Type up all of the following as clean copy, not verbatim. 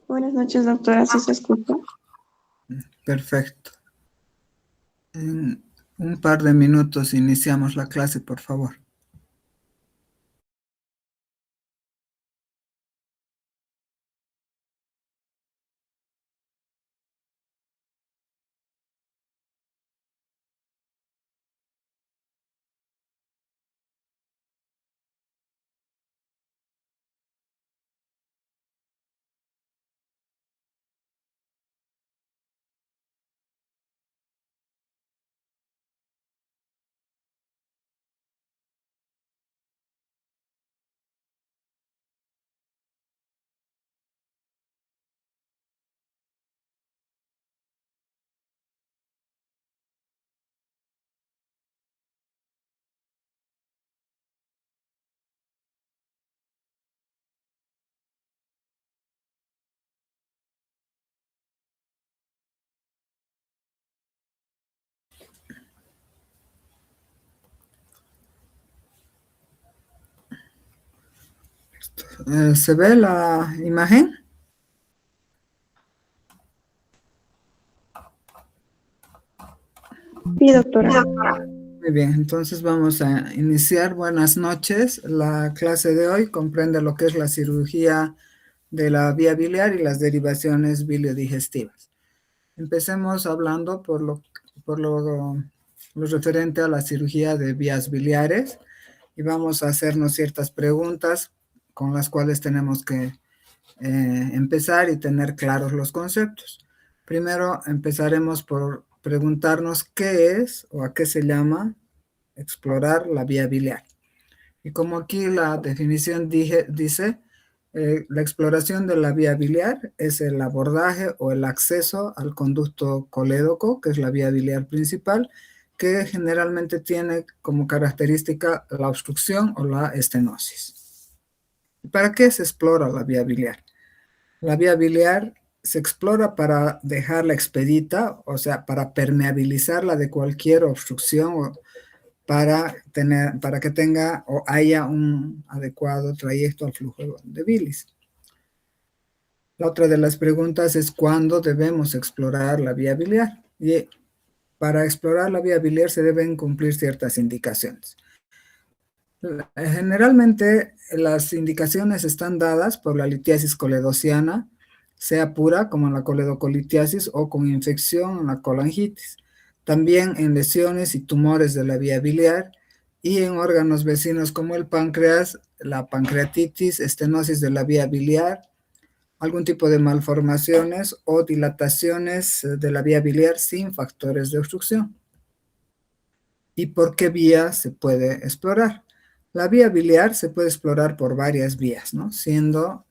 Buenas noches, doctora. ¿Sí se escucha? Perfecto. En un par de minutos iniciamos la clase, por favor. ¿Se ve la imagen? Sí, doctora. Muy bien, entonces vamos a iniciar. Buenas noches. La clase de hoy comprende lo que es la cirugía de la vía biliar y las derivaciones biliodigestivas. Empecemos hablando por lo referente a la cirugía de vías biliares y vamos a hacernos ciertas preguntas con las cuales tenemos que empezar y tener claros los conceptos. Primero empezaremos por preguntarnos qué es o a qué se llama explorar la vía biliar. Y como aquí la definición dice, la exploración de la vía biliar es el abordaje o el acceso al conducto colédoco, que es la vía biliar principal, que generalmente tiene como característica la obstrucción o la estenosis. ¿Para qué se explora la vía biliar? La vía biliar se explora para dejarla expedita, o sea, para permeabilizarla de cualquier obstrucción o para que tenga o haya un adecuado trayecto al flujo de bilis. La otra de las preguntas es cuándo debemos explorar la vía biliar. Y para explorar la vía biliar se deben cumplir ciertas indicaciones. Generalmente las indicaciones están dadas por la litiasis coledociana, sea pura como en la coledocolitiasis o con infección en la colangitis. También en lesiones y tumores de la vía biliar y en órganos vecinos como el páncreas, la pancreatitis, estenosis de la vía biliar, algún tipo de malformaciones o dilataciones de la vía biliar sin factores de obstrucción. ¿Y por qué vía se puede explorar? La vía biliar se puede explorar por varias vías, ¿no? Siendo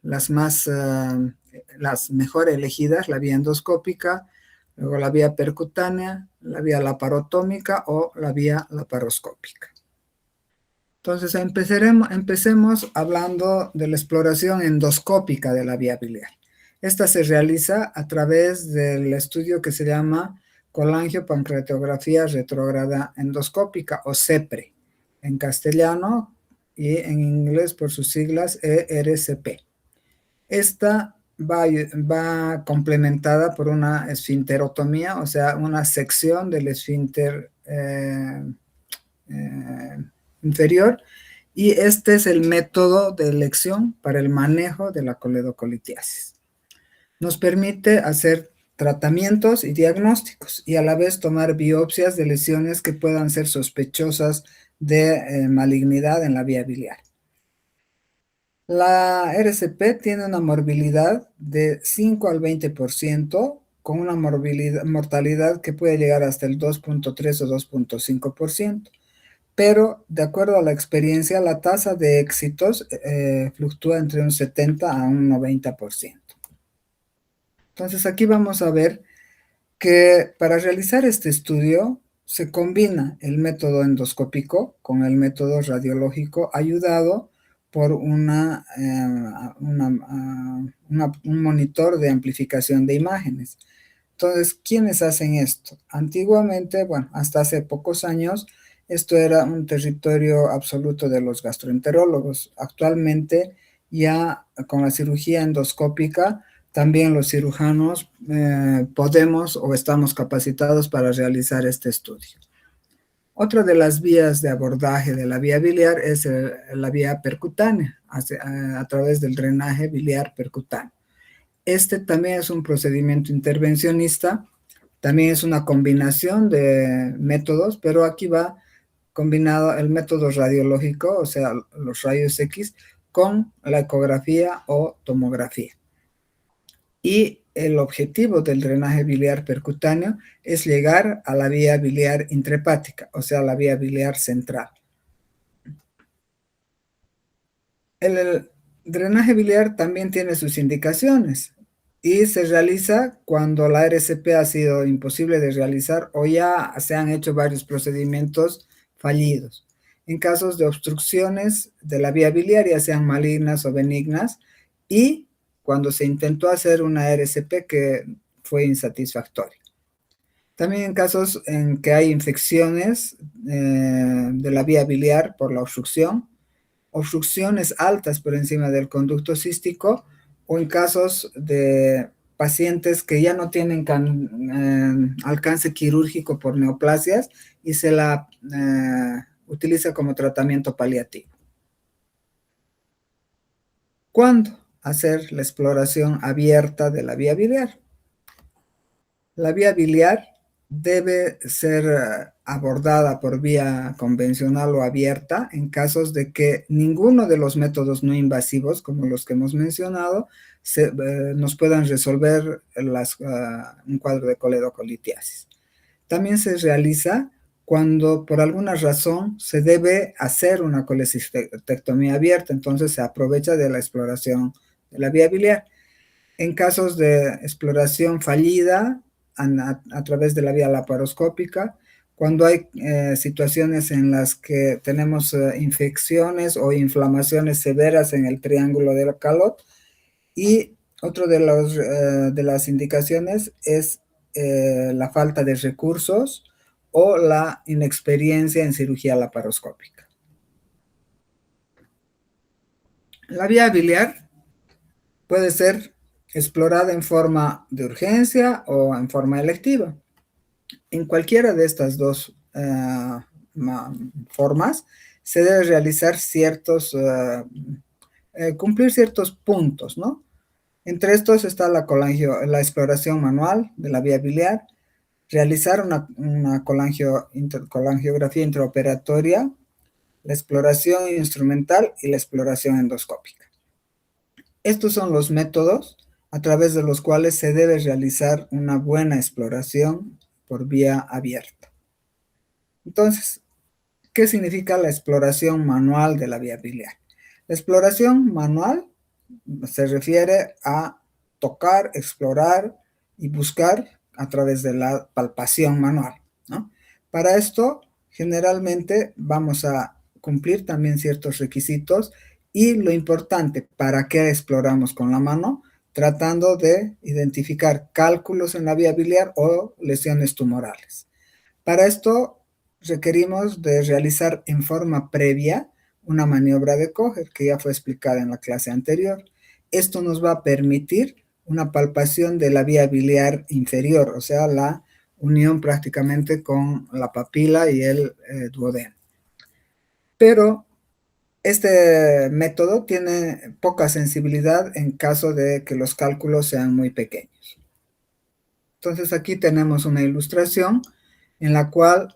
las mejor elegidas la vía endoscópica, luego la vía percutánea, la vía laparotómica o la vía laparoscópica. Entonces empecemos hablando de la exploración endoscópica de la vía biliar. Esta se realiza a través del estudio que se llama colangiopancreatografía retrógrada endoscópica o CEPRE en castellano y en inglés por sus siglas ERCP. Esta va complementada por una esfinterotomía, o sea, una sección del esfínter inferior, y este es el método de elección para el manejo de la coledocolitiasis. Nos permite hacer tratamientos y diagnósticos y a la vez tomar biopsias de lesiones que puedan ser sospechosas de malignidad en la vía biliar. La RCP tiene una morbilidad de 5 al 20%, con una mortalidad que puede llegar hasta el 2.3 o 2.5%. Pero de acuerdo a la experiencia, la tasa de éxitos fluctúa entre un 70 a un 90%. Entonces aquí vamos a ver que para realizar este estudio se combina el método endoscópico con el método radiológico ayudado por un monitor de amplificación de imágenes. Entonces, ¿quiénes hacen esto? Antiguamente, bueno, hasta hace pocos años, esto era un territorio absoluto de los gastroenterólogos. Actualmente Ya con la cirugía endoscópica, también los cirujanos podemos o estamos capacitados para realizar este estudio. Otra de las vías de abordaje de la vía biliar es la vía percutánea, a través del drenaje biliar percutáneo. Este también es un procedimiento intervencionista, también es una combinación de métodos, pero aquí va combinado el método radiológico, o sea, los rayos X, con la ecografía o tomografía. Y el objetivo del drenaje biliar percutáneo es llegar a la vía biliar intrahepática, o sea, la vía biliar central. El drenaje biliar también tiene sus indicaciones y se realiza cuando la RCP ha sido imposible de realizar o ya se han hecho varios procedimientos fallidos. En casos de obstrucciones de la vía biliar, ya sean malignas o benignas, y cuando se intentó hacer una RCP que fue insatisfactoria. También en casos en que hay infecciones de la vía biliar por la obstrucción, obstrucciones altas por encima del conducto cístico, o en casos de pacientes que ya no tienen alcance quirúrgico por neoplasias y se la utiliza como tratamiento paliativo. ¿Cuándo hacer la exploración abierta de la vía biliar? La vía biliar debe ser abordada por vía convencional o abierta en casos de que ninguno de los métodos no invasivos, como los que hemos mencionado, nos puedan resolver un cuadro de coledocolitiasis. También se realiza cuando por alguna razón se debe hacer una colecistectomía abierta, entonces se aprovecha de la exploración de la vía biliar. En casos de exploración fallida a través de la vía laparoscópica, cuando hay situaciones en las que tenemos infecciones o inflamaciones severas en el triángulo del Calot, y otro de las indicaciones es la falta de recursos o la inexperiencia en cirugía laparoscópica. La vía biliar puede ser explorada en forma de urgencia o en forma electiva. En cualquiera de estas dos formas se debe realizar cumplir ciertos puntos, ¿no? Entre estos está la exploración manual de la vía biliar, realizar una colangiografía intraoperatoria, la exploración instrumental y la exploración endoscópica. Estos son los métodos a través de los cuales se debe realizar una buena exploración por vía abierta. Entonces, ¿qué significa la exploración manual de la vía biliar? La exploración manual se refiere a tocar, explorar y buscar a través de la palpación manual, ¿no? Para esto, generalmente vamos a cumplir también ciertos requisitos y lo importante, ¿para qué exploramos con la mano? Tratando de identificar cálculos en la vía biliar o lesiones tumorales. Para esto requerimos de realizar en forma previa una maniobra de Kocher, que ya fue explicada en la clase anterior. Esto nos va a permitir una palpación de la vía biliar inferior, o sea, la unión prácticamente con la papila y el duodeno. Pero este método tiene poca sensibilidad en caso de que los cálculos sean muy pequeños. Entonces aquí tenemos una ilustración en la cual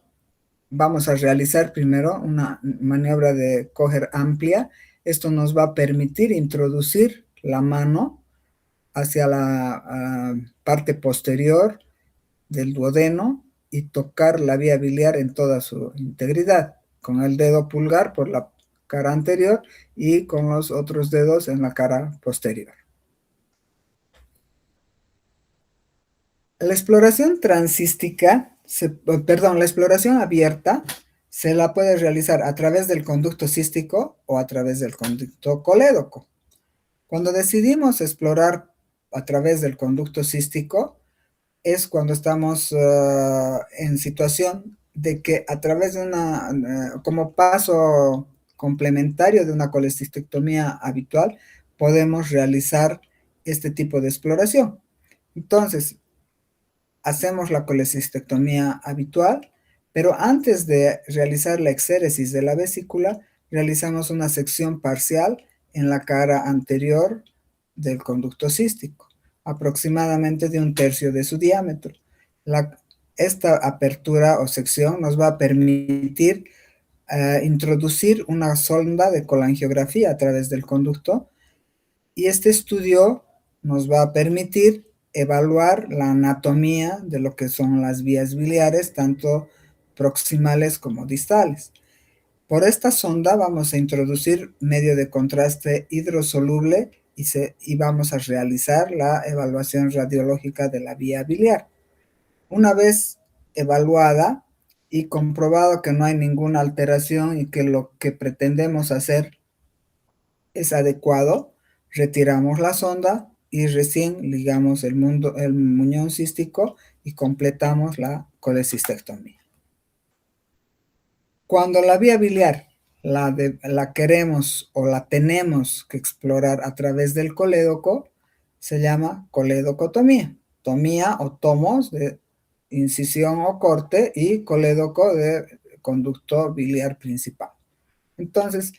vamos a realizar primero una maniobra de Kocher amplia. Esto nos va a permitir introducir la mano hacia la parte posterior del duodeno y tocar la vía biliar en toda su integridad, con el dedo pulgar por la cara anterior y con los otros dedos en la cara posterior. La exploración la exploración abierta se la puede realizar a través del conducto cístico o a través del conducto colédoco. Cuando decidimos explorar a través del conducto cístico es cuando estamos en situación de que a través de como paso complementario de una colecistectomía habitual, podemos realizar este tipo de exploración. Entonces, hacemos la colecistectomía habitual, pero antes de realizar la exéresis de la vesícula, realizamos una sección parcial en la cara anterior del conducto cístico, aproximadamente de 1/3 de su diámetro. Esta apertura o sección nos va a permitir introducir una sonda de colangiografía a través del conducto, y este estudio nos va a permitir evaluar la anatomía de lo que son las vías biliares, tanto proximales como distales. Por esta sonda vamos a introducir medio de contraste hidrosoluble y vamos a realizar la evaluación radiológica de la vía biliar. Una vez evaluada y comprobado que no hay ninguna alteración y que lo que pretendemos hacer es adecuado, retiramos la sonda y recién ligamos el muñón cístico y completamos la colecistectomía. Cuando la vía biliar la queremos o la tenemos que explorar a través del colédoco, se llama colédocotomía. Tomía o tomos de incisión o corte y colédoco de conducto biliar principal. Entonces,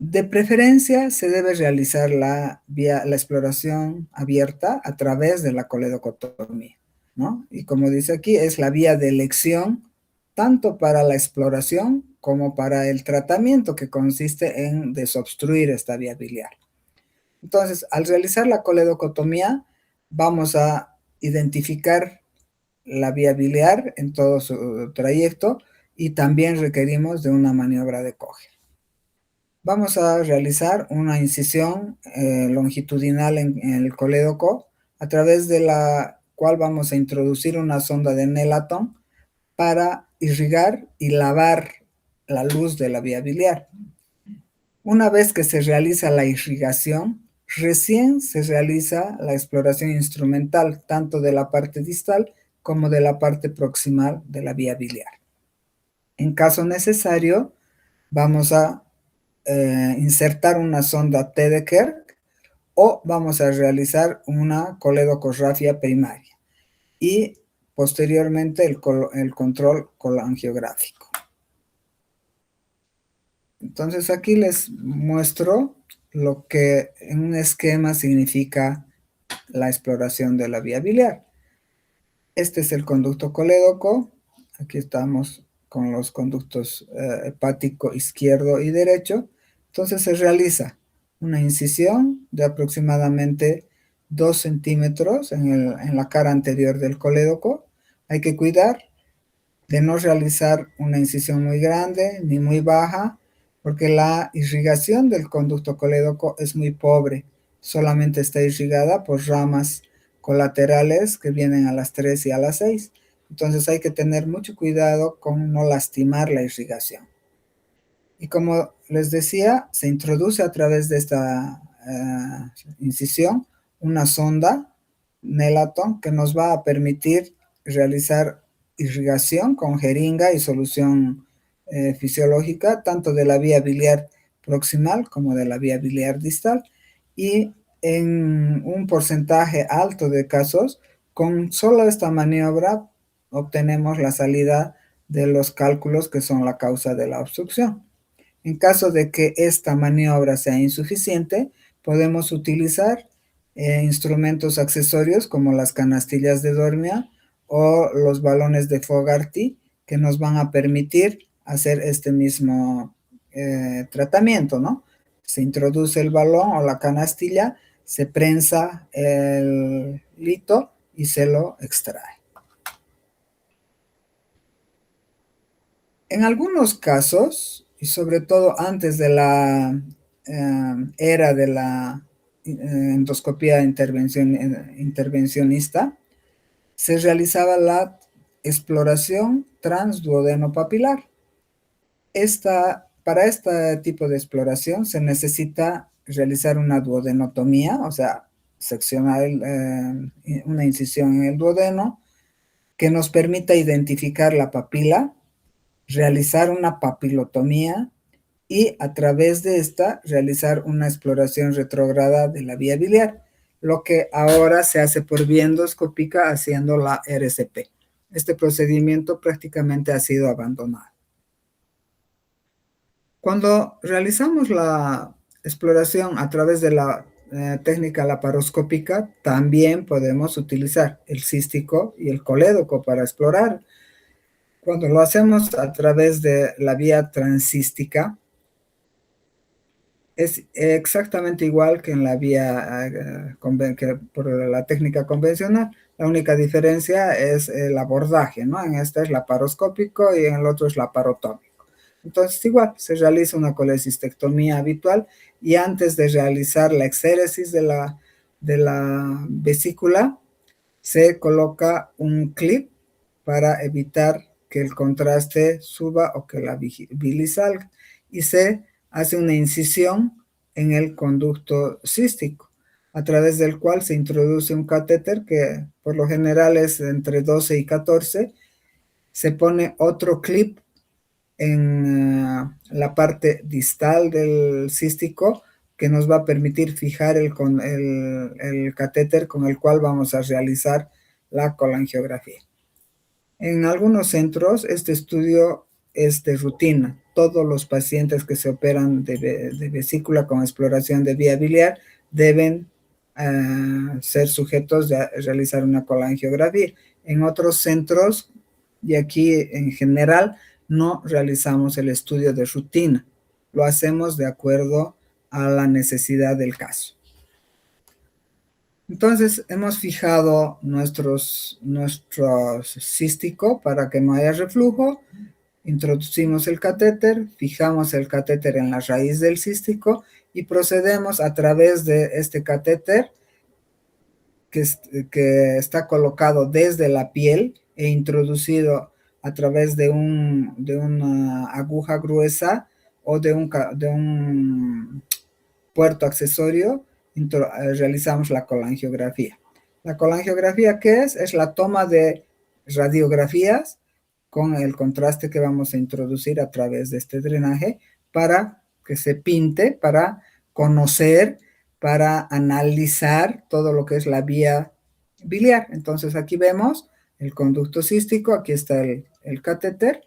de preferencia se debe realizar la exploración abierta a través de la coledocotomía, ¿no? Y como dice aquí, es la vía de elección tanto para la exploración como para el tratamiento, que consiste en desobstruir esta vía biliar. Entonces, al realizar la coledocotomía, vamos a identificar la vía biliar en todo su trayecto y también requerimos de una maniobra de Coge. Vamos a realizar una incisión longitudinal en el colédoco, a través de la cual vamos a introducir una sonda de Nelaton para irrigar y lavar la luz de la vía biliar. Una vez que se realiza la irrigación, recién se realiza la exploración instrumental, tanto de la parte distal como de la parte proximal de la vía biliar. En caso necesario, vamos a insertar una sonda T de Kerk o vamos a realizar una coledocografía primaria y posteriormente el control colangiográfico. Entonces aquí les muestro lo que en un esquema significa la exploración de la vía biliar. Este es el conducto colédoco. Aquí estamos con los conductos hepático izquierdo y derecho. Entonces se realiza una incisión de aproximadamente 2 centímetros en la cara anterior del colédoco. Hay que cuidar de no realizar una incisión muy grande ni muy baja, porque la irrigación del conducto colédoco es muy pobre. Solamente está irrigada por ramas colaterales que vienen a las 3 y a las 6. Entonces hay que tener mucho cuidado con no lastimar la irrigación. Y como les decía, se introduce a través de esta incisión una sonda Nelaton que nos va a permitir realizar irrigación con jeringa y solución fisiológica, tanto de la vía biliar proximal como de la vía biliar distal, y en un porcentaje alto de casos, con solo esta maniobra obtenemos la salida de los cálculos que son la causa de la obstrucción. En caso de que esta maniobra sea insuficiente, podemos utilizar instrumentos accesorios como las canastillas de Dormia o los balones de Fogarty, que nos van a permitir hacer este mismo tratamiento, ¿no? Se introduce el balón o la canastilla, se prensa el lito y se lo extrae. En algunos casos, y sobre todo antes de la era de la endoscopía intervencionista, se realizaba la exploración transduodenopapilar. Para este tipo de exploración se necesita realizar una duodenotomía, o sea, seccionar una incisión en el duodeno que nos permita identificar la papila, realizar una papilotomía y a través de esta realizar una exploración retrógrada de la vía biliar, lo que ahora se hace por vía endoscópica haciendo la RCP. Este procedimiento prácticamente ha sido abandonado. Cuando realizamos la exploración a través de la técnica laparoscópica, también podemos utilizar el cístico y el colédoco para explorar. Cuando lo hacemos a través de la vía transcística, es exactamente igual que en la vía que por la técnica convencional. La única diferencia es el abordaje, ¿no? En este es laparoscópico y en el otro es laparotómico. Entonces, igual, se realiza una colecistectomía habitual y antes de realizar la exéresis de la vesícula, se coloca un clip para evitar que el contraste suba o que la bilis salga y se hace una incisión en el conducto cístico, a través del cual se introduce un catéter que por lo general es entre 12 y 14, se pone otro clip en la parte distal del cístico que nos va a permitir fijar el catéter con el cual vamos a realizar la colangiografía. En algunos centros este estudio es de rutina. Todos los pacientes que se operan de vesícula con exploración de vía biliar deben ser sujetos de realizar una colangiografía. En otros centros, y aquí en general, no realizamos el estudio de rutina. Lo hacemos de acuerdo a la necesidad del caso. Entonces hemos fijado nuestro cístico para que no haya reflujo, introducimos el catéter, fijamos el catéter en la raíz del cístico y procedemos a través de este catéter que está colocado desde la piel e introducido a través de una aguja gruesa o de un puerto accesorio, realizamos la colangiografía. ¿La colangiografía qué es? Es la toma de radiografías con el contraste que vamos a introducir a través de este drenaje para que se pinte, para conocer, para analizar todo lo que es la vía biliar. Entonces aquí vemos el conducto cístico, aquí está el catéter,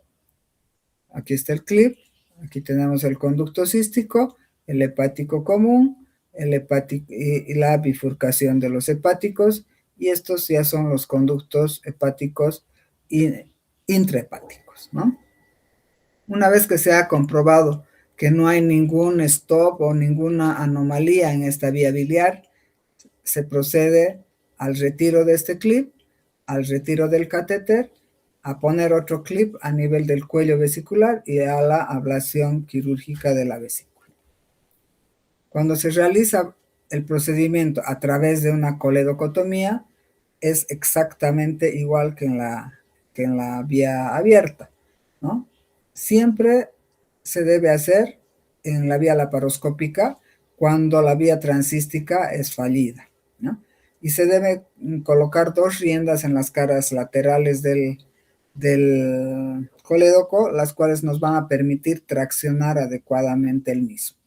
aquí está el clip, aquí tenemos el conducto cístico, el hepático común, y la bifurcación de los hepáticos, y estos ya son los conductos hepáticos intrahepáticos, ¿no? Una vez que se ha comprobado que no hay ningún stop o ninguna anomalía en esta vía biliar, se procede al retiro de este clip, al retiro del catéter, a poner otro clip a nivel del cuello vesicular y a la ablación quirúrgica de la vesícula. Cuando se realiza el procedimiento a través de una coledocotomía, es exactamente igual que en la vía abierta, ¿no? Siempre se debe hacer en la vía laparoscópica cuando la vía transística es fallida, ¿no? Y se debe colocar 2 riendas en las caras laterales del colédoco, las cuales nos van a permitir traccionar adecuadamente el mismo.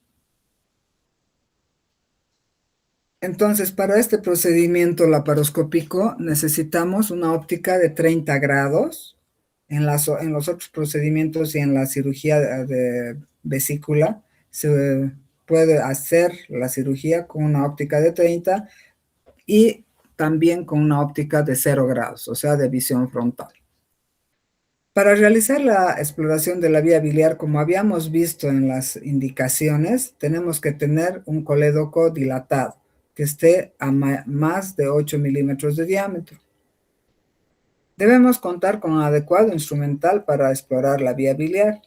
Entonces, para este procedimiento laparoscópico necesitamos una óptica de 30 grados. En los otros procedimientos y en la cirugía de vesícula se puede hacer la cirugía con una óptica de 30 y también con una óptica de 0 grados, o sea, de visión frontal. Para realizar la exploración de la vía biliar, como habíamos visto en las indicaciones, tenemos que tener un colédoco dilatado, que esté a más de 8 milímetros de diámetro. Debemos contar con un adecuado instrumental para explorar la vía biliar.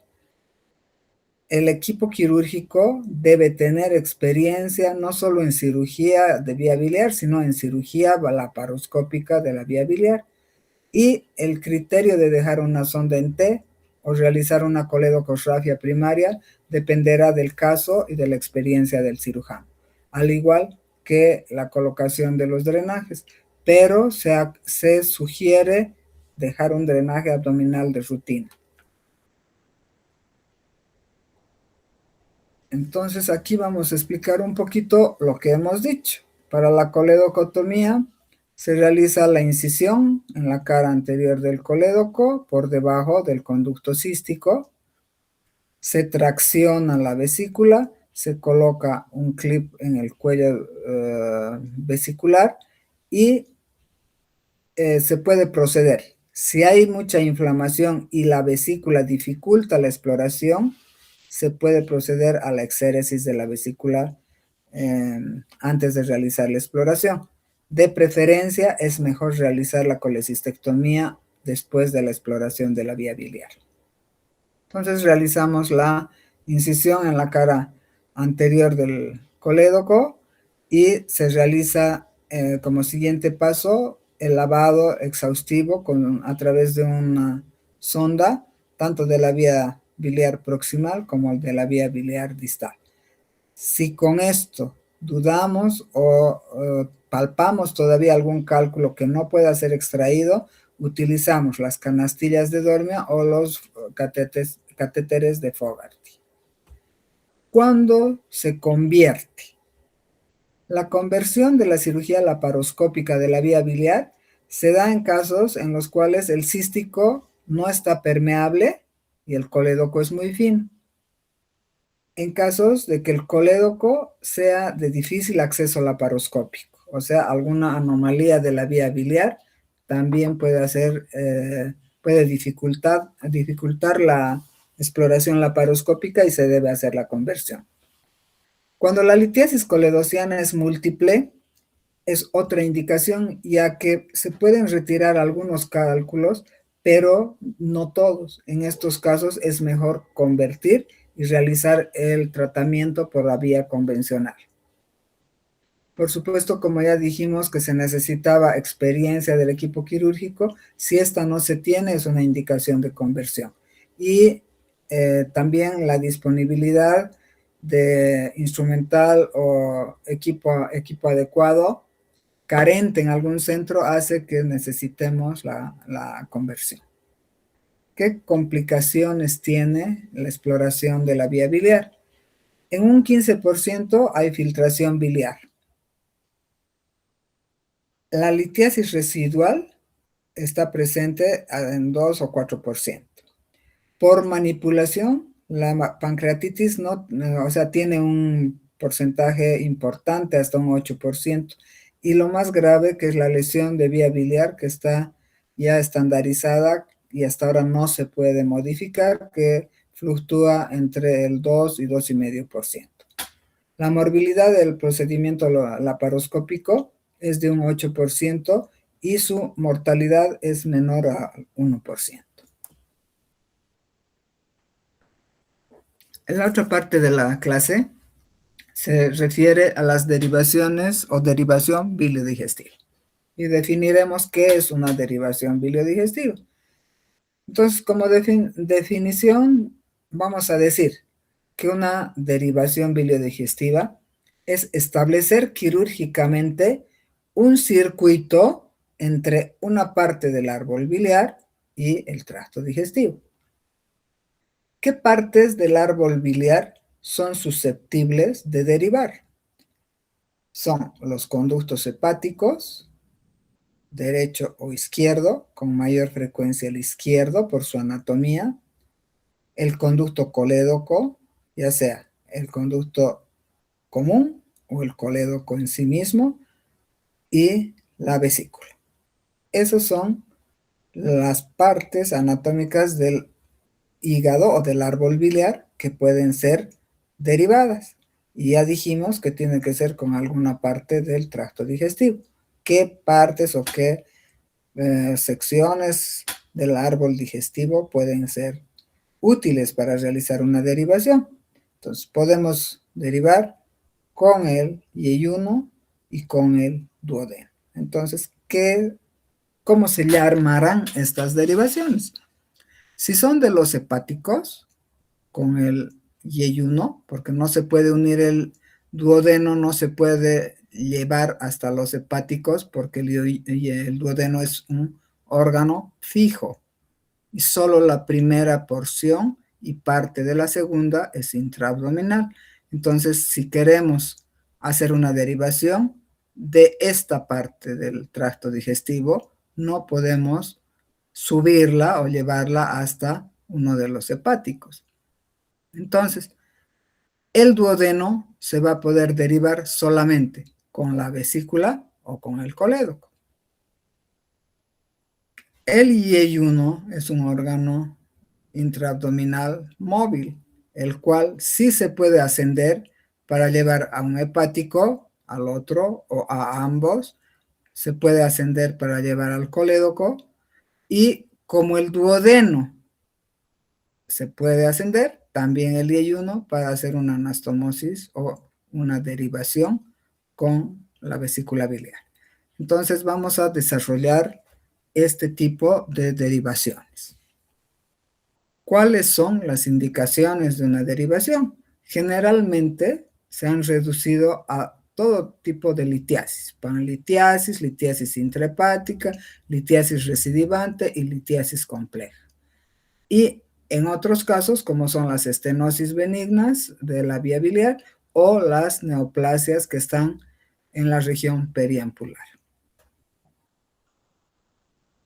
El equipo quirúrgico debe tener experiencia no solo en cirugía de vía biliar, sino en cirugía laparoscópica de la vía biliar. Y el criterio de dejar una sonda en T o realizar una coledocosrafia primaria dependerá del caso y de la experiencia del cirujano, al igual que la colocación de los drenajes, pero se sugiere dejar un drenaje abdominal de rutina. Entonces aquí vamos a explicar un poquito lo que hemos dicho. Para la coledocotomía se realiza la incisión en la cara anterior del colédoco por debajo del conducto cístico. Se tracciona la vesícula, se coloca un clip en el cuello vesicular y se puede proceder. Si hay mucha inflamación y la vesícula dificulta la exploración, se puede proceder a la exéresis de la vesícula antes de realizar la exploración. De preferencia, es mejor realizar la colecistectomía después de la exploración de la vía biliar. Entonces realizamos la incisión en la cara anterior del colédoco y se realiza como siguiente paso el lavado exhaustivo a través de una sonda, tanto de la vía biliar proximal como de la vía biliar distal. Si con esto dudamos o palpamos todavía algún cálculo que no pueda ser extraído, utilizamos las canastillas de Dormia o los catéteres de Fogarty. ¿Cuándo se convierte? La conversión de la cirugía laparoscópica de la vía biliar se da en casos en los cuales el cístico no está permeable y el colédoco es muy fino. En casos de que el colédoco sea de difícil acceso laparoscópico, o sea, alguna anomalía de la vía biliar, también puede dificultar la exploración laparoscópica y se debe hacer la conversión. Cuando la litiasis coledociana es múltiple, es otra indicación, ya que se pueden retirar algunos cálculos, pero no todos. En estos casos es mejor convertir y realizar el tratamiento por la vía convencional. Por supuesto, como ya dijimos, que se necesitaba experiencia del equipo quirúrgico. Si esta no se tiene, es una indicación de conversión. Y también la disponibilidad de instrumental o equipo adecuado, carente en algún centro, hace que necesitemos la conversión. ¿Qué complicaciones tiene la exploración de la vía biliar? En un 15% hay filtración biliar. La litiasis residual está presente en 2 o 4%. Por manipulación, la pancreatitis tiene un porcentaje importante, hasta un 8%. Y lo más grave, que es la lesión de vía biliar, que está ya estandarizada y hasta ahora no se puede modificar, que fluctúa entre el 2 y 2,5%. La morbilidad del procedimiento laparoscópico es de un 8% y su mortalidad es menor a 1%. En la otra parte de la clase se refiere a las derivaciones o derivación biliodigestiva. Y definiremos qué es una derivación biliodigestiva. Entonces, como definición, vamos a decir que una derivación biliodigestiva es establecer quirúrgicamente un circuito entre una parte del árbol biliar y el tracto digestivo. ¿Qué partes del árbol biliar son susceptibles de derivar? Son los conductos hepáticos, derecho o izquierdo, con mayor frecuencia el izquierdo por su anatomía, el conducto colédoco, ya sea el conducto común o el colédoco en sí mismo, y la vesícula. Esas son las partes anatómicas del hígado o del árbol biliar que pueden ser derivadas. Y ya dijimos que tiene que ser con alguna parte del tracto digestivo. ¿Qué partes o qué secciones del árbol digestivo pueden ser útiles para realizar una derivación? Entonces podemos derivar con el yeyuno y con el duodeno. Entonces, ¿cómo se llamarán estas derivaciones? Si son de los hepáticos, con el yeyuno, porque no se puede unir el duodeno, no se puede llevar hasta los hepáticos, porque el duodeno es un órgano fijo, y solo la primera porción y parte de la segunda es intraabdominal. Entonces, si queremos hacer una derivación de esta parte del tracto digestivo, no podemos subirla o llevarla hasta uno de los hepáticos. Entonces, el duodeno se va a poder derivar solamente con la vesícula o con el colédoco. El yeyuno es un órgano intraabdominal móvil, el cual sí se puede ascender para llevar a un hepático, al otro o a ambos. Se puede ascender para llevar al colédoco, y como el duodeno se puede ascender, también el yeyuno para hacer una anastomosis o una derivación con la vesícula biliar. Entonces vamos a desarrollar este tipo de derivaciones. ¿Cuáles son las indicaciones de una derivación? Generalmente se han reducido a todo tipo de litiasis: panlitiasis, litiasis intrahepática, litiasis recidivante y litiasis compleja. Y en otros casos, como son las estenosis benignas de la vía biliar o las neoplasias que están en la región periampular.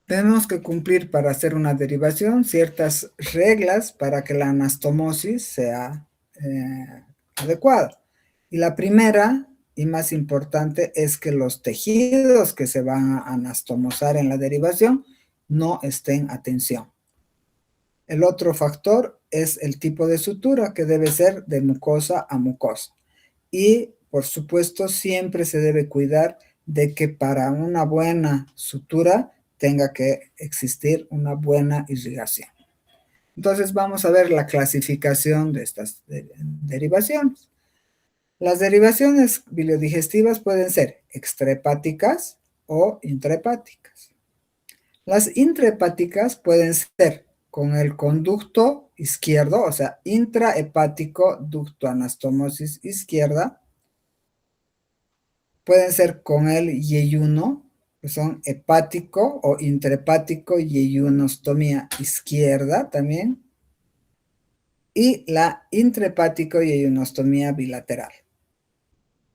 Tenemos que cumplir, para hacer una derivación, ciertas reglas para que la anastomosis sea adecuada. Y la primera y más importante es que los tejidos que se van a anastomosar en la derivación no estén a tensión. El otro factor es el tipo de sutura, que debe ser de mucosa a mucosa. Y, por supuesto, siempre se debe cuidar de que para una buena sutura tenga que existir una buena irrigación. Entonces vamos a ver la clasificación de estas derivaciones. Las derivaciones biliodigestivas pueden ser extrahepáticas o intrahepáticas. Las intrahepáticas pueden ser con el conducto izquierdo, o sea, intrahepático ducto anastomosis izquierda. Pueden ser con el yeyuno, que son hepático o intrahepático yeyunostomía izquierda también, y la intrahepático yeyunostomía bilateral.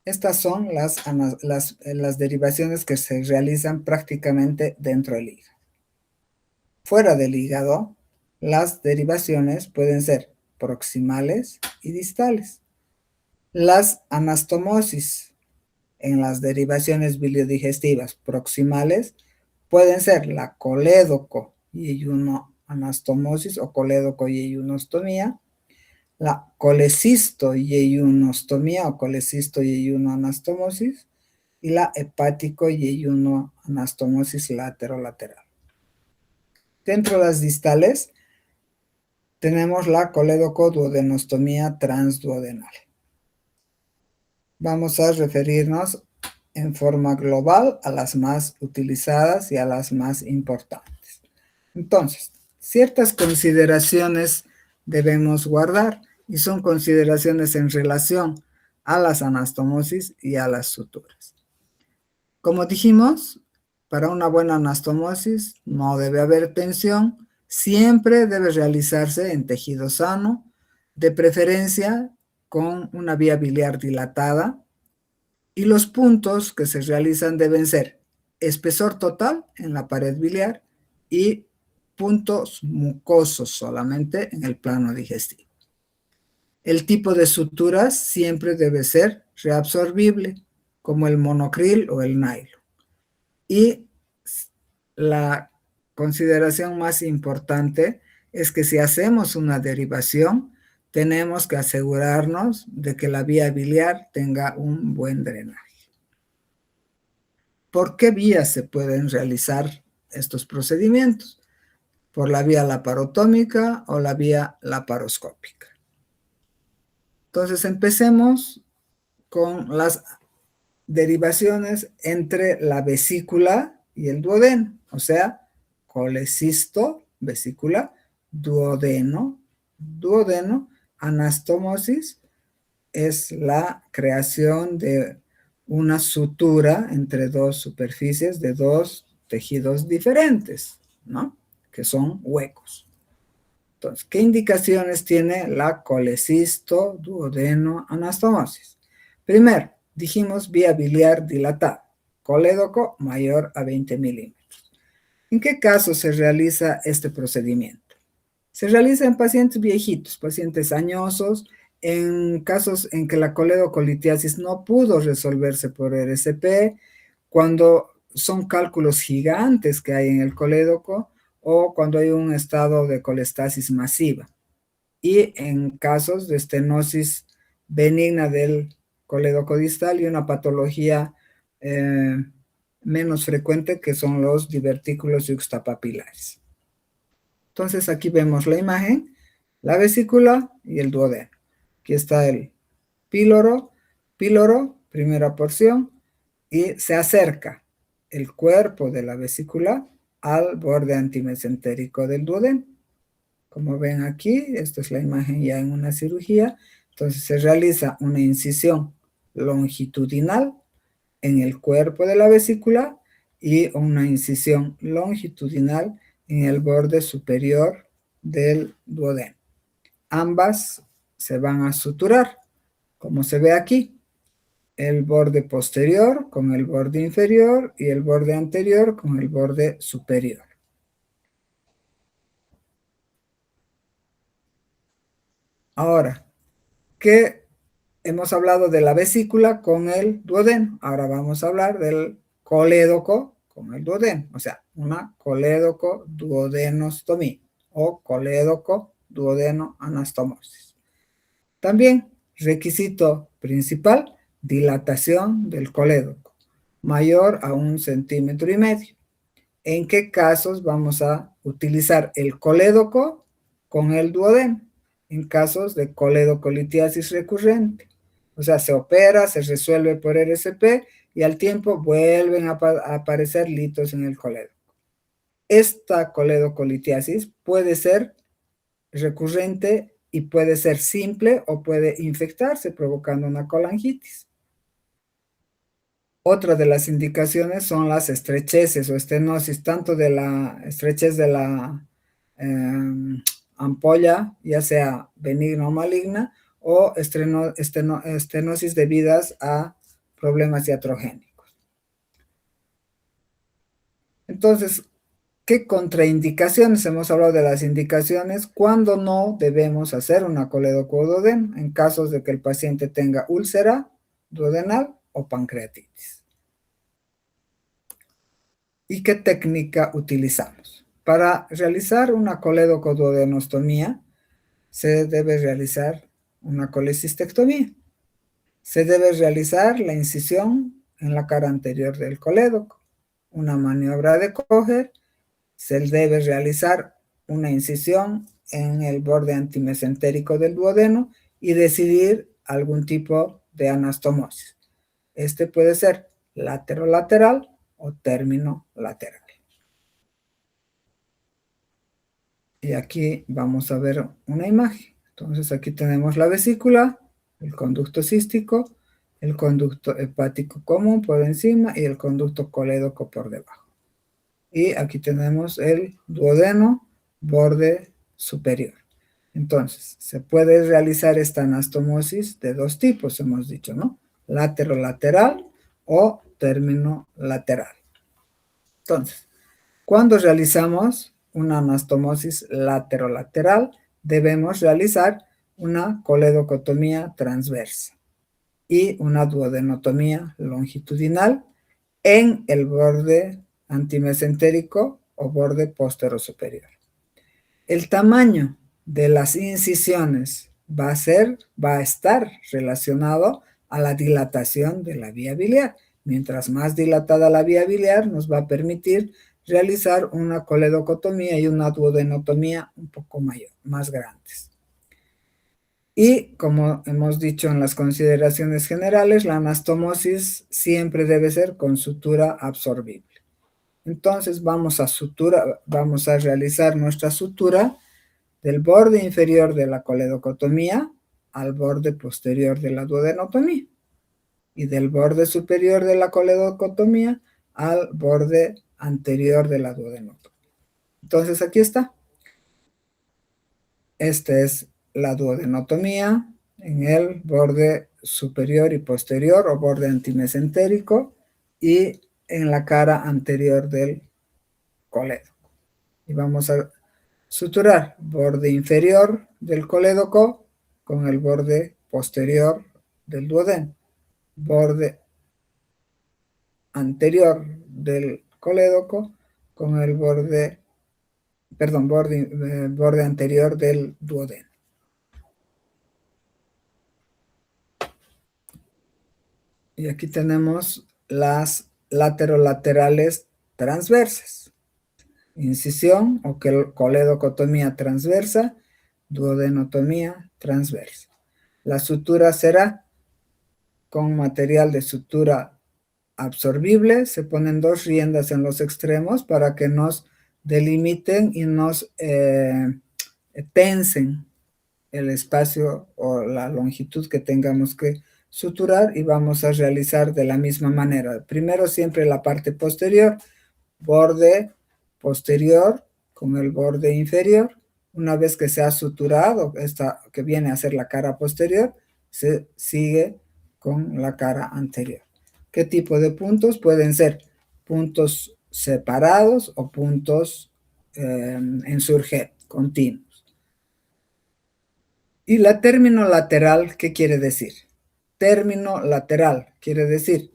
Estas son las derivaciones que se realizan prácticamente dentro del hígado. Fuera del hígado, las derivaciones pueden ser proximales y distales. Las anastomosis en las derivaciones biliodigestivas proximales pueden ser la colédoco yeyunoanastomosis o colédoco yeyunostomía, la colecisto yeyunostomía o colecisto yeyunoanastomosis, y la hepático yeyunoanastomosis laterolateral. Dentro de las distales tenemos la colédoco duodenostomía transduodenal. Vamos a referirnos en forma global a las más utilizadas y a las más importantes. Entonces, ciertas consideraciones debemos guardar, y son consideraciones en relación a las anastomosis y a las suturas. Como dijimos, para una buena anastomosis no debe haber tensión, siempre debe realizarse en tejido sano, de preferencia con una vía biliar dilatada, y los puntos que se realizan deben ser espesor total en la pared biliar y puntos mucosos solamente en el plano digestivo. El tipo de suturas siempre debe ser reabsorbible, como el monocril o el nylon. Y la consideración más importante es que si hacemos una derivación, tenemos que asegurarnos de que la vía biliar tenga un buen drenaje. ¿Por qué vías se pueden realizar estos procedimientos? ¿Por la vía laparotómica o la vía laparoscópica? Entonces empecemos con las derivaciones entre la vesícula y el duodeno, o sea, colecisto, vesícula, duodeno, anastomosis es la creación de una sutura entre dos superficies de dos tejidos diferentes, ¿no? Que son huecos. Entonces, ¿qué indicaciones tiene la colecisto-duodeno-anastomosis? Primero, dijimos vía biliar dilatada, colédoco mayor a 20 milímetros. ¿En qué caso se realiza este procedimiento? Se realiza en pacientes viejitos, pacientes añosos, en casos en que la coledocolitiasis no pudo resolverse por RCP, cuando son cálculos gigantes que hay en el colédoco o cuando hay un estado de colestasis masiva. Y en casos de estenosis benigna del colédoco distal y una patología menos frecuente que son los divertículos yuxtapapilares. Entonces aquí vemos la imagen, la vesícula y el duodeno. Aquí está el píloro, primera porción, y se acerca el cuerpo de la vesícula al borde antimesentérico del duodeno. Como ven aquí, esta es la imagen ya en una cirugía. Entonces se realiza una incisión longitudinal en el cuerpo de la vesícula y una incisión longitudinal en el borde superior del duodeno. Ambas se van a suturar, como se ve aquí, el borde posterior con el borde inferior y el borde anterior con el borde superior. Ahora, ¿qué hemos hablado de la vesícula con el duodeno? Ahora vamos a hablar del colédoco con el duodeno, o sea, una colédoco-duodenostomía o colédoco-duodeno-anastomosis. También, requisito principal, dilatación del colédoco, mayor a 1,5 centímetros. ¿En qué casos vamos a utilizar el colédoco con el duodeno? En casos de coledocolitiasis recurrente. O sea, se opera, se resuelve por RCP y al tiempo vuelven a aparecer litos en el colédoco. Esta coledocolitiasis puede ser recurrente y puede ser simple o puede infectarse provocando una colangitis. Otra de las indicaciones son las estrecheces o estenosis, tanto de la estrechez de la ampolla, ya sea benigna o maligna, o estenosis debidas a problemas iatrogénicos. Entonces, ¿qué contraindicaciones? Hemos hablado de las indicaciones. ¿Cuándo no debemos hacer una colédoco-duodeno? En casos de que el paciente tenga úlcera duodenal o pancreatitis. ¿Y qué técnica utilizamos? Para realizar una colédoco-duodenostomía se debe realizar una colecistectomía. Se debe realizar la incisión en la cara anterior del colédoco, una maniobra de Kocher. Se debe realizar una incisión en el borde antimesentérico del duodeno y decidir algún tipo de anastomosis. Este puede ser lateral o término lateral. Y aquí vamos a ver una imagen. Entonces aquí tenemos la vesícula, el conducto cístico, el conducto hepático común por encima y el conducto colédoco por debajo. Y aquí tenemos el duodeno, borde superior. Entonces, se puede realizar esta anastomosis de dos tipos, hemos dicho, ¿no? Lateral o término lateral. Entonces, cuando realizamos una anastomosis lateral, debemos realizar una coledocotomía transversa y una duodenotomía longitudinal en el borde antimesentérico o borde postero superior. El tamaño de las incisiones va a estar relacionado a la dilatación de la vía biliar. Mientras más dilatada la vía biliar, nos va a permitir realizar una coledocotomía y una duodenotomía un poco mayor, más grandes. Y como hemos dicho en las consideraciones generales, la anastomosis siempre debe ser con sutura absorbible. Entonces vamos a realizar nuestra sutura del borde inferior de la coledocotomía al borde posterior de la duodenotomía y del borde superior de la coledocotomía al borde anterior de la duodenotomía. Entonces aquí está. Esta es la duodenotomía en el borde superior y posterior o borde antimesentérico y en la cara anterior del colédoco. Y vamos a suturar borde inferior del colédoco con el borde posterior del duodeno, borde anterior del colédoco con el borde, perdón, borde anterior del duodeno. Y aquí tenemos las laterolaterales transversas. Incisión o coledocotomía transversa, duodenotomía transversa. La sutura será con material de sutura absorbible. Se ponen 2 riendas en los extremos para que nos delimiten y nos tensen el espacio o la longitud que tengamos que suturar, y vamos a realizar de la misma manera. Primero siempre la parte posterior, borde posterior con el borde inferior. Una vez que se ha suturado, esta que viene a ser la cara posterior, se sigue con la cara anterior. ¿Qué tipo de puntos? Pueden ser puntos separados o puntos en surgé, continuos. Y la término lateral, ¿qué quiere decir? Término lateral quiere decir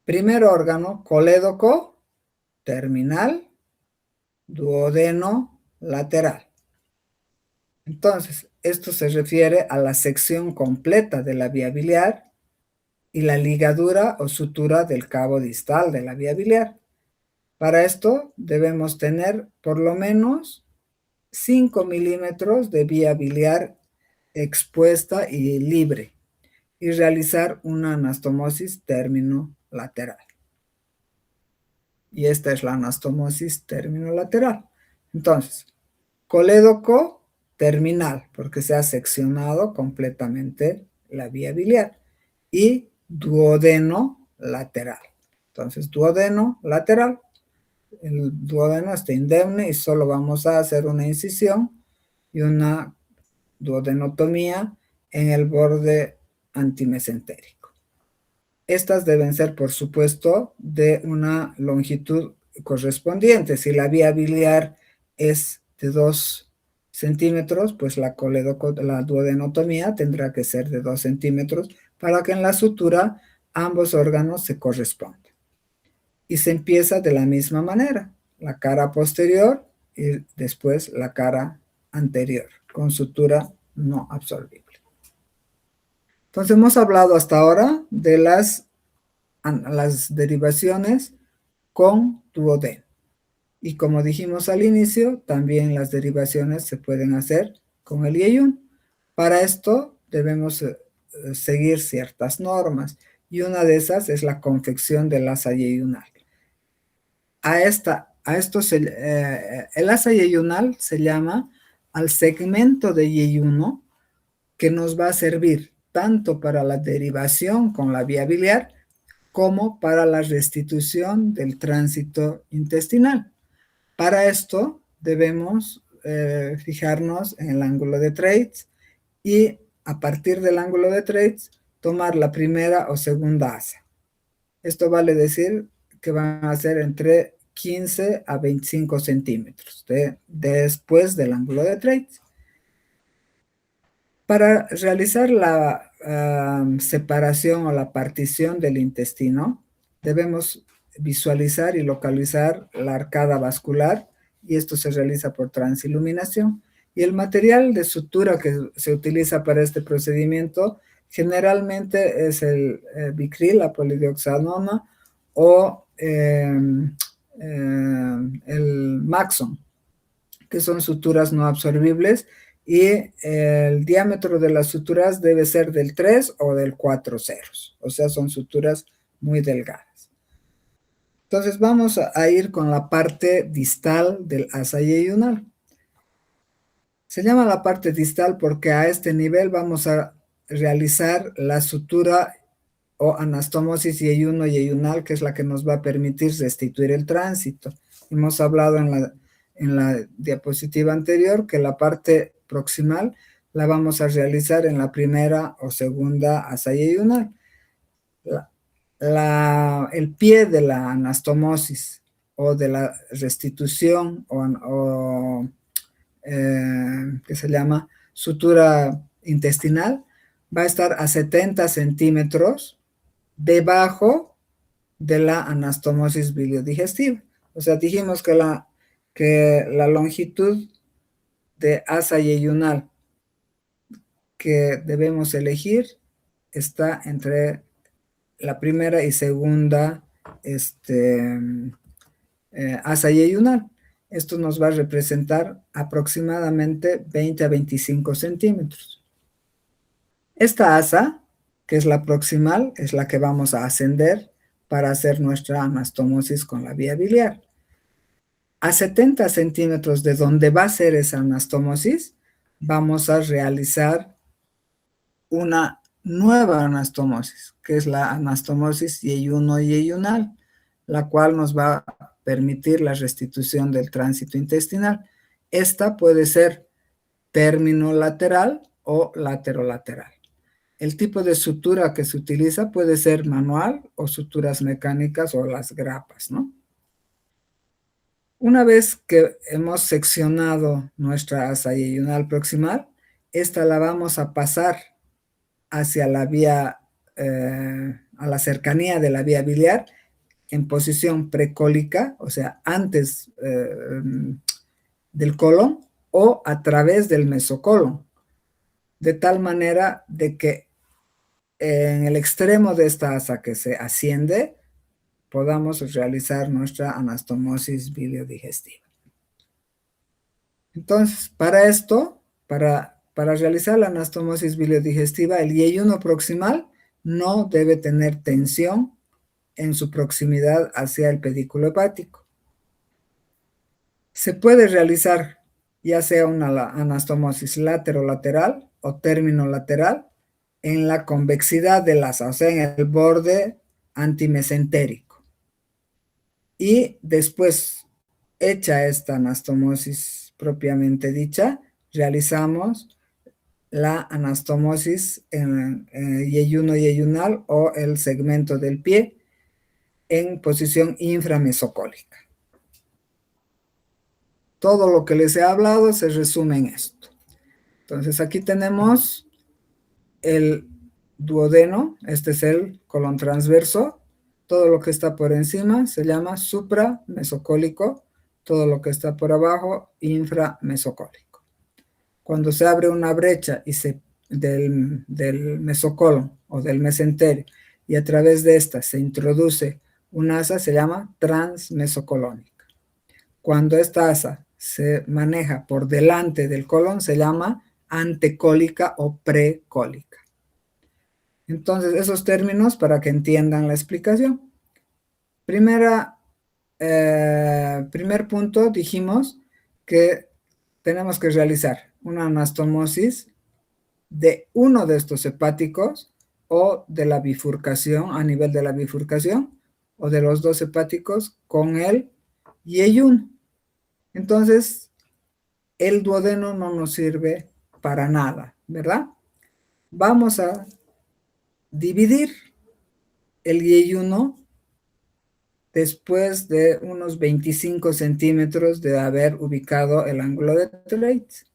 primer órgano, colédoco, terminal, duodeno, lateral. Entonces, esto se refiere a la sección completa de la vía biliar y la ligadura o sutura del cabo distal de la vía biliar. Para esto debemos tener por lo menos 5 milímetros de vía biliar expuesta y libre, y realizar una anastomosis término-lateral. Y esta es la anastomosis término-lateral. Entonces, colédoco terminal, porque se ha seccionado completamente la vía biliar, y duodeno lateral. Entonces, duodeno lateral, el duodeno está indemne y solo vamos a hacer una incisión y una duodenotomía en el borde antimesentérico. Estas deben ser, por supuesto, de una longitud correspondiente. Si la vía biliar es de 2 centímetros, pues la duodenotomía tendrá que ser de 2 centímetros para que en la sutura ambos órganos se correspondan. Y se empieza de la misma manera, la cara posterior y después la cara anterior, con sutura no absorbible. Entonces hemos hablado hasta ahora de las derivaciones con duodeno. Y como dijimos al inicio, también las derivaciones se pueden hacer con el yeyun. Para esto debemos seguir ciertas normas, y una de esas es la confección del asa yeyunal. El asa yeyunal se llama al segmento de yeyuno que nos va a servir tanto para la derivación con la vía biliar como para la restitución del tránsito intestinal. Para esto debemos fijarnos en el ángulo de Treitz y a partir del ángulo de Treitz tomar la primera o segunda asa. Esto vale decir que van a ser entre 15 a 25 centímetros después del ángulo de Treitz. Para realizar la separación o la partición del intestino, debemos visualizar y localizar la arcada vascular, y esto se realiza por transiluminación. Y el material de sutura que se utiliza para este procedimiento generalmente es el Vicryl, la polidioxanona, o el Maxon, que son suturas no absorbibles, y el diámetro de las suturas debe ser del 3 o del 4 ceros, o sea, son suturas muy delgadas. Entonces vamos a ir con la parte distal del asa yeyunal. Se llama la parte distal porque a este nivel vamos a realizar la sutura o anastomosis yeyuno-yeyunal, que es la que nos va a permitir restituir el tránsito. Hemos hablado en en la diapositiva anterior que la parte proximal la vamos a realizar en la primera o segunda asa yeyunal. El pie de la anastomosis o de la restitución que se llama sutura intestinal va a estar a 70 centímetros debajo de la anastomosis biliodigestiva. O sea, dijimos que la longitud de asa yeyunal que debemos elegir está entre la primera y segunda asa yeyunal. Esto nos va a representar aproximadamente 20 a 25 centímetros. Esta asa, que es la proximal, es la que vamos a ascender para hacer nuestra anastomosis con la vía biliar. A 70 centímetros de donde va a ser esa anastomosis, vamos a realizar una nueva anastomosis, que es la anastomosis yeyuno-yeyunal, la cual nos va a permitir la restitución del tránsito intestinal. Esta puede ser término lateral o laterolateral. El tipo de sutura que se utiliza puede ser manual o suturas mecánicas o las grapas, ¿no? Una vez que hemos seccionado nuestra asa yeyunal proximal, esta la vamos a pasar hacia la vía, a la cercanía de la vía biliar, en posición precólica, o sea, antes del colon o a través del mesocolon, de tal manera de que en el extremo de esta asa que se asciende, podamos realizar nuestra anastomosis biliodigestiva. Entonces, para esto, para realizar la anastomosis biliodigestiva, el yeyuno proximal no debe tener tensión en su proximidad hacia el pedículo hepático. Se puede realizar ya sea una anastomosis laterolateral o término lateral en la convexidad del asa, o sea, en el borde antimesentérico. Y después, hecha esta anastomosis propiamente dicha, realizamos la anastomosis en yeyuno-yeyunal o el segmento del pie en posición inframesocólica. Todo lo que les he hablado se resume en esto. Entonces aquí tenemos el duodeno, este es el colon transverso, todo lo que está por encima se llama supramesocólico, todo lo que está por abajo inframesocólico. Cuando se abre una brecha del mesocolon o del mesenterio y a través de esta se introduce una asa, se llama transmesocolónica. Cuando esta asa se maneja por delante del colon, se llama antecólica o precólica. Entonces, esos términos para que entiendan la explicación. Primer punto, dijimos que tenemos que realizar una anastomosis de uno de estos hepáticos o de la bifurcación, a nivel de la bifurcación, o de los dos hepáticos con el yeyuno. Entonces, el duodeno no nos sirve para nada, ¿verdad? Vamos a dividir el yeyuno después de unos 25 centímetros de haber ubicado el ángulo de Treitz.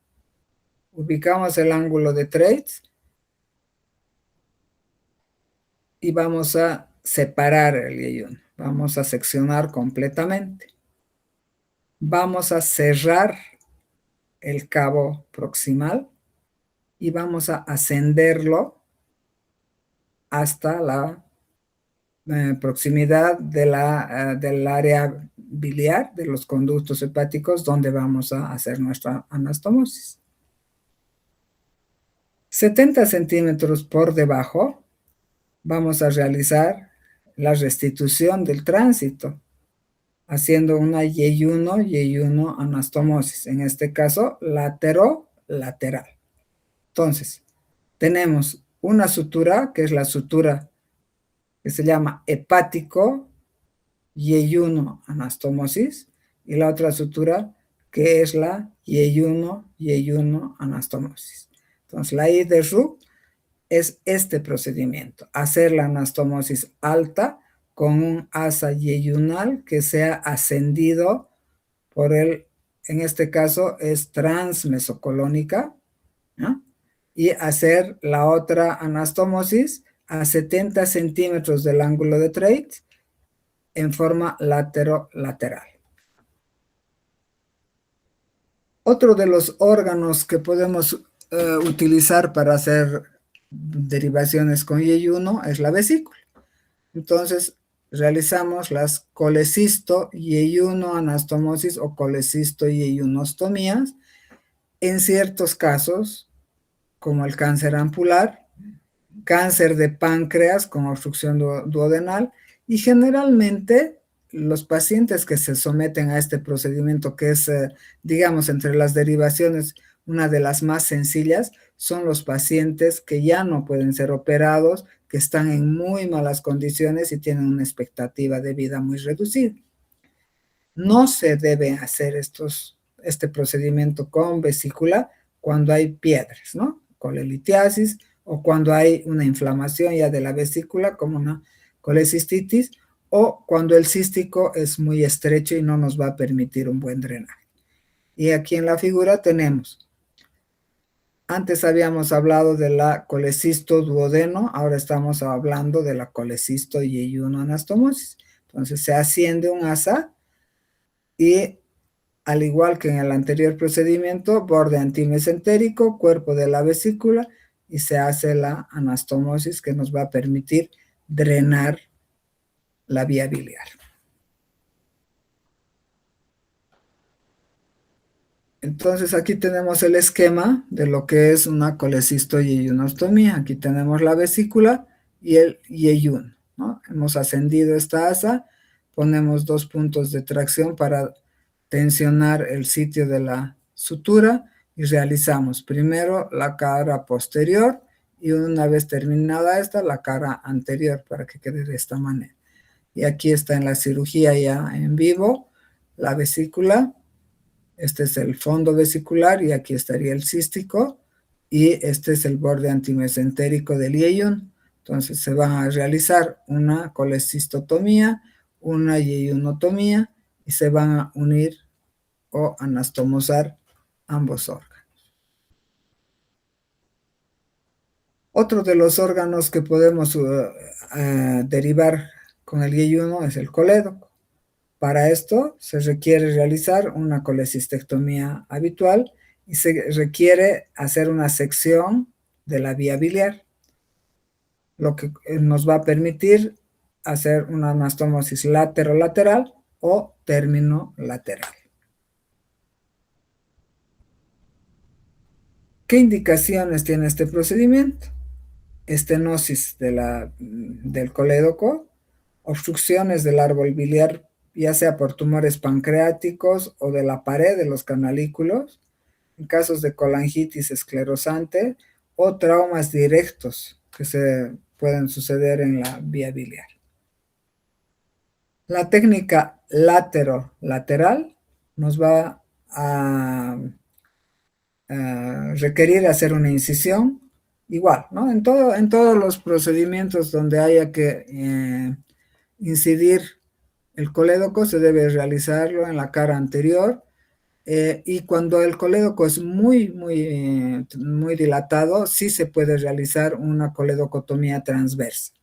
Ubicamos el ángulo de Treitz y vamos a separar el yeyuno. Vamos a seccionar completamente. Vamos a cerrar el cabo proximal y vamos a ascenderlo hasta la proximidad del área biliar, de los conductos hepáticos, donde vamos a hacer nuestra anastomosis. 70 centímetros por debajo vamos a realizar la restitución del tránsito, haciendo una yeyuno anastomosis, en este caso lateral. Entonces, tenemos una sutura, que es la sutura que se llama hepático yeyuno anastomosis, y la otra sutura que es la Y1 anastomosis. Entonces, la I de Roux es este procedimiento, hacer la anastomosis alta con un asa yeyunal que sea ascendido por el, en este caso es transmesocolónica, ¿no? Y hacer la otra anastomosis a 70 centímetros del ángulo de Treitz en forma lateral. Otro de los órganos que podemos utilizar para hacer derivaciones con Y1 es la vesícula. Entonces, realizamos las colecisto Y1 anastomosis o colecisto Y1ostomías en ciertos casos, como el cáncer ampular, cáncer de páncreas con obstrucción duodenal, y generalmente los pacientes que se someten a este procedimiento, que es, digamos, entre las derivaciones, una de las más sencillas, son los pacientes que ya no pueden ser operados, que están en muy malas condiciones y tienen una expectativa de vida muy reducida. No se debe hacer este procedimiento con vesícula cuando hay piedras, ¿no? Colelitiasis, o cuando hay una inflamación ya de la vesícula, como una colecistitis, o cuando el cístico es muy estrecho y no nos va a permitir un buen drenaje. Y aquí en la figura tenemos, antes habíamos hablado de la colecisto duodeno, ahora estamos hablando de la colecisto Y1 anastomosis. Entonces se asciende un asa y, al igual que en el anterior procedimiento, borde antimesentérico, cuerpo de la vesícula, y se hace la anastomosis que nos va a permitir drenar la vía biliar. Entonces aquí tenemos el esquema de lo que es una colecisto-yeyunostomía. Aquí tenemos la vesícula y el yeyun, ¿no? Hemos ascendido esta asa, ponemos 2 puntos de tracción para tensionar el sitio de la sutura y realizamos primero la cara posterior y una vez terminada esta, la cara anterior para que quede de esta manera. Y aquí está en la cirugía ya en vivo la vesícula. Este es el fondo vesicular y aquí estaría el cístico y este es el borde antimesentérico del yeyun. Entonces se van a realizar una colecistotomía, una yeyunotomía y se van a unir o anastomosar ambos órganos. Otro de los órganos que podemos derivar con el yeyuno es el colédoco. Para esto se requiere realizar una colecistectomía habitual y se requiere hacer una sección de la vía biliar, lo que nos va a permitir hacer una anastomosis lateral o término lateral. ¿Qué indicaciones tiene este procedimiento? Estenosis del colédoco, obstrucciones del árbol biliar, ya sea por tumores pancreáticos o de la pared de los canalículos, en casos de colangitis esclerosante o traumas directos que se pueden suceder en la vía biliar. La técnica lateral nos va a requerir hacer una incisión, igual, ¿no? En todos los procedimientos donde haya que incidir el colédoco se debe realizarlo en la cara anterior, y cuando el colédoco es muy dilatado, sí se puede realizar una coledocotomía transversa.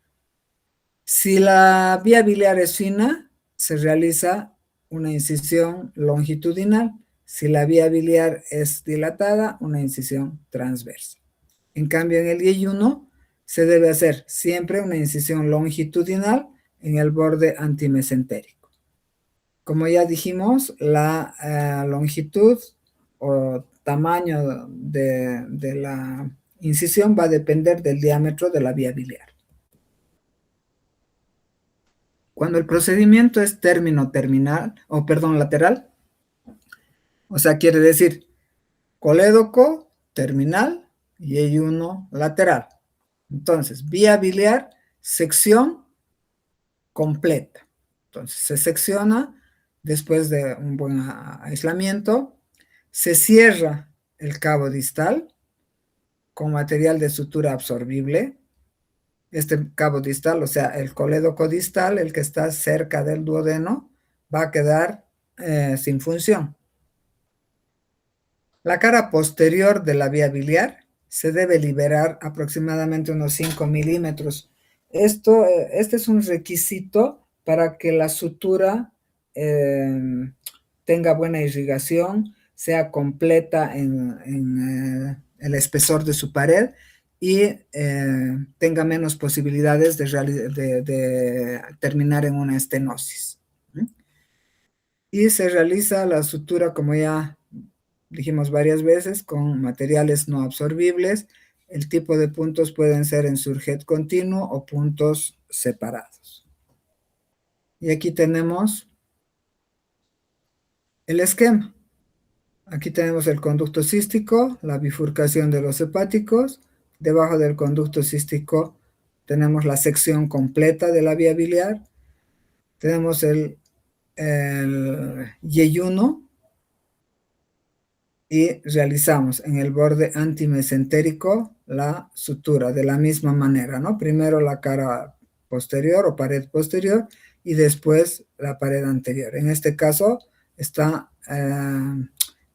Si la vía biliar es fina, se realiza una incisión longitudinal. Si la vía biliar es dilatada, una incisión transversa. En cambio, en el yeyuno se debe hacer siempre una incisión longitudinal en el borde antimesentérico. Como ya dijimos, la longitud o tamaño de la incisión va a depender del diámetro de la vía biliar. Cuando el procedimiento es lateral, o sea, quiere decir colédoco terminal y yeyuno lateral. Entonces, vía biliar, sección completa. Entonces, se secciona después de un buen aislamiento, se cierra el cabo distal con material de sutura absorbible. Este cabo distal, o sea, el colédoco distal, el que está cerca del duodeno, va a quedar sin función. La cara posterior de la vía biliar se debe liberar aproximadamente unos 5 milímetros. Este es un requisito para que la sutura tenga buena irrigación, sea completa en el espesor de su pared y tenga menos posibilidades de terminar en una estenosis. Y se realiza la sutura, como ya dijimos varias veces, con materiales no absorbibles. El tipo de puntos pueden ser en surjet continuo o puntos separados. Y aquí tenemos el esquema. Aquí tenemos el conducto cístico, la bifurcación de los hepáticos. Debajo del conducto cístico tenemos la sección completa de la vía biliar. Tenemos el yeyuno, y realizamos en el borde antimesentérico la sutura de la misma manera, ¿no? Primero la cara posterior o pared posterior y después la pared anterior. En este caso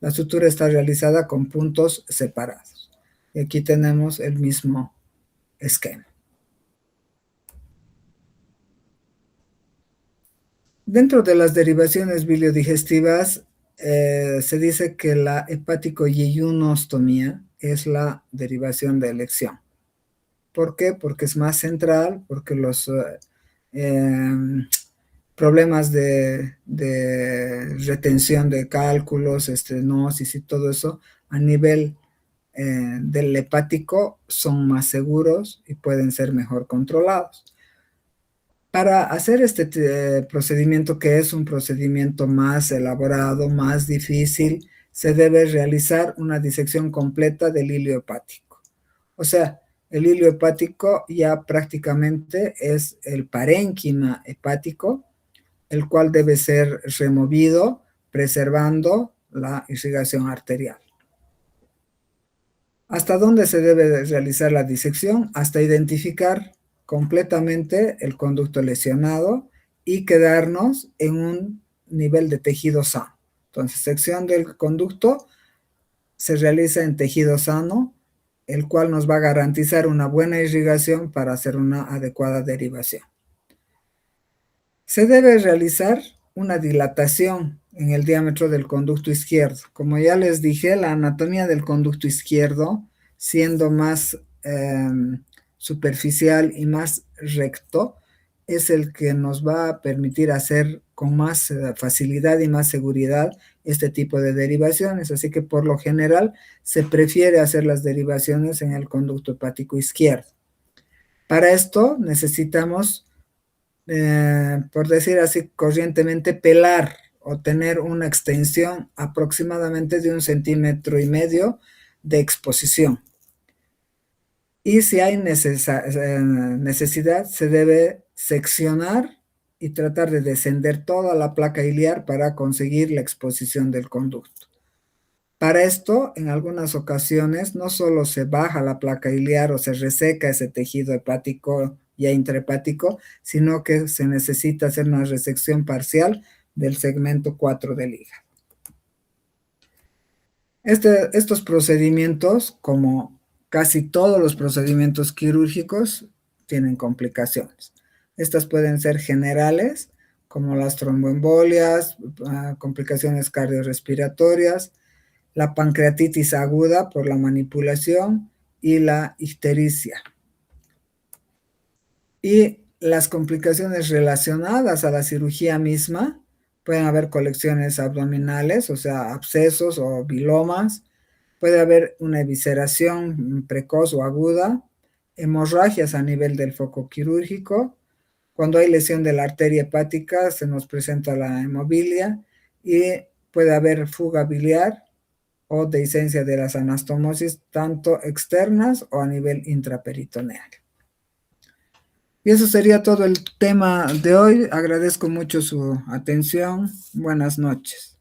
la sutura está realizada con puntos separados. Y aquí tenemos el mismo esquema. Dentro de las derivaciones biliodigestivas, se dice que la hepático-yeyunostomía es la derivación de elección. ¿Por qué? Porque es más central, porque los problemas de retención de cálculos, estenosis y todo eso, a nivel del hepático son más seguros y pueden ser mejor controlados. Para hacer este procedimiento, que es un procedimiento más elaborado, más difícil, se debe realizar una disección completa del hilio hepático. O sea, el hilio hepático ya prácticamente es el parénquima hepático, el cual debe ser removido, preservando la irrigación arterial. ¿Hasta dónde se debe realizar la disección? Hasta identificar completamente el conducto lesionado y quedarnos en un nivel de tejido sano. Entonces, sección del conducto se realiza en tejido sano, el cual nos va a garantizar una buena irrigación para hacer una adecuada derivación. Se debe realizar una dilatación en el diámetro del conducto izquierdo. Como ya les dije, la anatomía del conducto izquierdo, siendo más superficial y más recto, es el que nos va a permitir hacer con más facilidad y más seguridad este tipo de derivaciones. Así que por lo general se prefiere hacer las derivaciones en el conducto hepático izquierdo. Para esto necesitamos, por decir así corrientemente, pelar o tener una extensión aproximadamente de 1,5 centímetros de exposición. Y si hay necesidad, se debe seccionar y tratar de descender toda la placa iliar para conseguir la exposición del conducto. Para esto, en algunas ocasiones, no solo se baja la placa iliar o se reseca ese tejido hepático ya intrahepático, sino que se necesita hacer una resección parcial del segmento 4 del hígado. Estos procedimientos, como casi todos los procedimientos quirúrgicos, tienen complicaciones. Estas pueden ser generales, como las tromboembolias, complicaciones cardiorrespiratorias, la pancreatitis aguda por la manipulación y la ictericia. Y las complicaciones relacionadas a la cirugía misma, pueden haber colecciones abdominales, o sea, abscesos o bilomas, puede haber una evisceración precoz o aguda, hemorragias a nivel del foco quirúrgico. Cuando hay lesión de la arteria hepática se nos presenta la hemobilia y puede haber fuga biliar o dehiscencia de las anastomosis, tanto externas o a nivel intraperitoneal. Y eso sería todo el tema de hoy. Agradezco mucho su atención. Buenas noches.